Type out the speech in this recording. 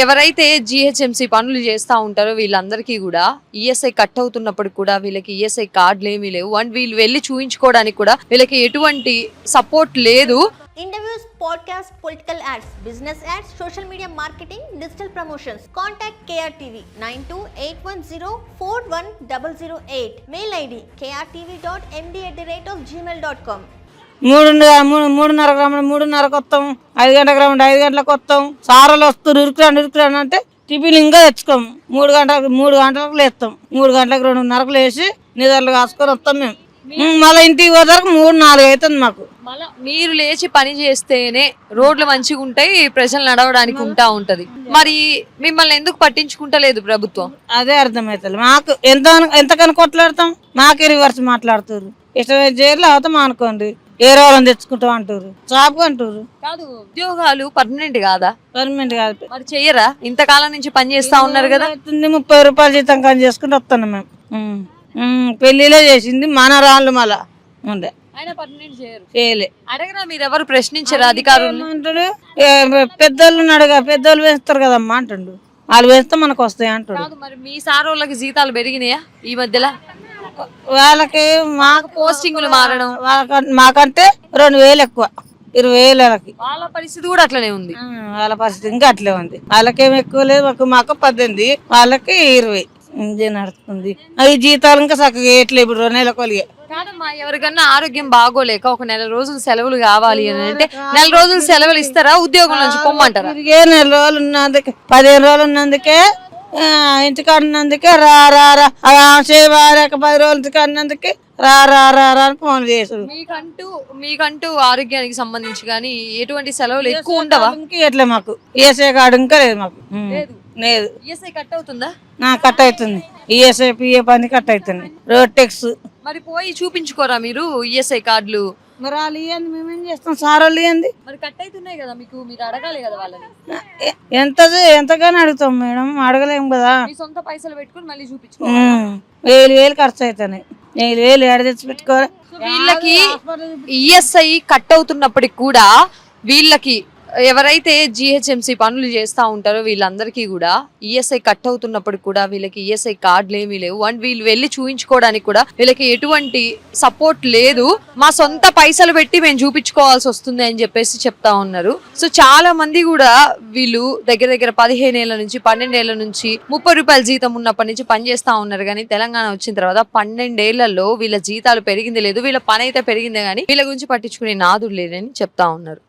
ఎవరైతే జిహెచ్ఎంసీ పనులు చేస్తూ ఉంటారో వీళ్ళందరికీ కూడా ఈఎస్ఐ కట్ అవుతున్నప్పుడు కూడా వీళ్ళకి ఈఎస్ఐ కార్డులు ఏమీ లేవు అండ్ వీళ్ళు వెళ్ళి చూయించుకోవడానికి కూడా వీళ్ళకి ఎటువంటి సపోర్ట్ లేదు. Interviews, podcasts, political ads, business ads, social media marketing, digital promotions. Contact KRTV 9281041008. Mail ID krtv.md@gmail.com. 3:30 గ్రాములు 3:30కి వస్తాం, 5 గంటల గ్రాములు 5 గంటలకు వస్తాం. సారలు వస్తారు ఇరుకురాను అంటే టిఫిన్ ఇంకా తెచ్చుకోము. 3 గంటలకు లేస్తాం. 3 గంటలకు 2:30కు లేచి నిద్రలు కాసుకొని వస్తాం మేము. మళ్ళీ ఇంటికి పోతారు 3-4 అవుతుంది మాకు. మళ్ళీ మీరు లేచి పని చేస్తేనే రోడ్లు మంచిగా ఉంటాయి, ప్రజలు నడవడానికి ఉంటది. మరి మిమ్మల్ని ఎందుకు పట్టించుకుంటలేదు ప్రభుత్వం? అదే అర్థమవుతుంది మాకు. ఎంతకని కొట్లాడతాం, మాకే రివర్స్ మాట్లాడుతారు. ఇష్టమైన జైలు అవుతాం అనుకోండి, ఏ రోజులను తెచ్చుకుంటాం అంటారు, జాబ్ అంటారు. కాదు, ఉద్యోగాలు పర్మనెంట్ కాదా? పర్మనెంట్ కాదు. మరి చెయ్యరా? ఇంతకాలం నుంచి పని చేస్తా ఉన్నారు కదా. 30 రూపాయలు జీతం కానీ చేసుకుంటూ వస్తున్నాం మేము. పెళ్లిలో చేసింది మన రాళ్ళు మళ్ళా ఉండే చేయలే. అడగరా మీరు ఎవరు ప్రశ్నించారు అధికారులు? అంటాడు పెద్దోళ్ళు అడగా, పెద్దోళ్ళు వేస్తారు కదమ్మా అంటుండు. వాళ్ళు వేస్తే మనకు వస్తాయి అంటాడు. మరి మీ సార్ వాళ్ళకి జీతాలు పెరిగినాయా ఈ మధ్యలో? వాళ్ళకి మాకు పోస్టింగ్లు మారడం, మాకంటే 2,000 ఎక్కువ, 20,000 వాళ్ళకి. వాళ్ళ పరిస్థితి కూడా అట్లనే ఉంది. వాళ్ళ పరిస్థితి ఇంకా అట్లే ఉంది. వాళ్ళకేం ఎక్కువ లేదు, మాకు 18, వాళ్ళకి 20 ఇదే నడుస్తుంది. అవి జీతాలు ఇంకా చక్కగా వేయట్లేదు ఇప్పుడు 2 నెలలకు కలిగే. కాదమ్మా, ఎవరికన్నా ఆరోగ్యం బాగోలేక ఒక 4 రోజులు సెలవులు కావాలి అని అంటే 4 రోజులు సెలవులు ఇస్తారా? ఉద్యోగం నుంచి పొమ్మంటారా? 4 రోజులు ఉన్నందుకే 15 రోజులు ఉన్నందుకే ఇంటికాడ ఉన్నందుకే రా చేయలేక 10 రోజులు ఇంటికాడ ఉన్నందుకే రా అని ఫోన్ చేసాడు. మీకంటూ ఆరోగ్యానికి సంబంధించి కానీ ఎటువంటి సెలవులు ఎక్కువ ఉండవా? ఎట్లా మాకు ఈఎస్ఐ కార్డు ఇంకా లేదు మాకు. లేదు. ఈఎస్ఐ కట్ అవుతుందా? కట్ అవుతుంది. ఈఎస్ఐ పిఏ పని కట్ అవుతుంది. Road tax. మరి పోయి చూపించుకోరా మీరు ఈఎస్ఐ కార్డులు? మరి వాళ్ళు ఇవ్వండి, మేమేం చేస్తాం? సార్ వాళ్ళు ఇవ్వండి. మరి కట్ అవుతున్నాయి కదా, మీరు అడగాలి కదా వాళ్ళని. ఎంతగానో అడుగుతాం మేడం, అడగలేము కదా. మీ సొంత పైసలు పెట్టుకుని మళ్ళీ చూపించుకో. 1,000 ఖర్చు అవుతున్నాయి. 1,000 ఏడ తెచ్చి పెట్టుకోవాలి. వీళ్ళకి ఈఎస్ఐ కట్ అవుతున్నప్పటికి కూడా వీళ్ళకి ఎవరైతే జిహెచ్ఎంసీ పనులు చేస్తూ ఉంటారో వీళ్ళందరికీ కూడా ఈఎస్ఐ కట్ అవుతున్నప్పుడు కూడా వీళ్ళకి ఈఎస్ఐ కార్డులు ఏమీ లేవు అండ్ వీళ్ళు వెళ్ళి చూయించుకోవడానికి కూడా వీళ్ళకి ఎటువంటి సపోర్ట్ లేదు. మా సొంత పైసలు పెట్టి మేము చూపించుకోవాల్సి వస్తుంది అని చెప్పేసి చెప్తా ఉన్నారు. సో చాలా మంది కూడా వీళ్ళు దగ్గర 15 ఏళ్ల నుంచి 12 ఏళ్ల నుంచి 30 రూపాయల జీతం ఉన్నప్పటి నుంచి పని చేస్తా ఉన్నారు. కానీ తెలంగాణ వచ్చిన తర్వాత 12 ఏళ్లలో వీళ్ళ జీతాలు పెరిగింది లేదు, వీళ్ళ పని అయితే పెరిగిందే కానీ వీళ్ళ గురించి పట్టించుకునే నాదుడు లేదని చెప్తా ఉన్నారు.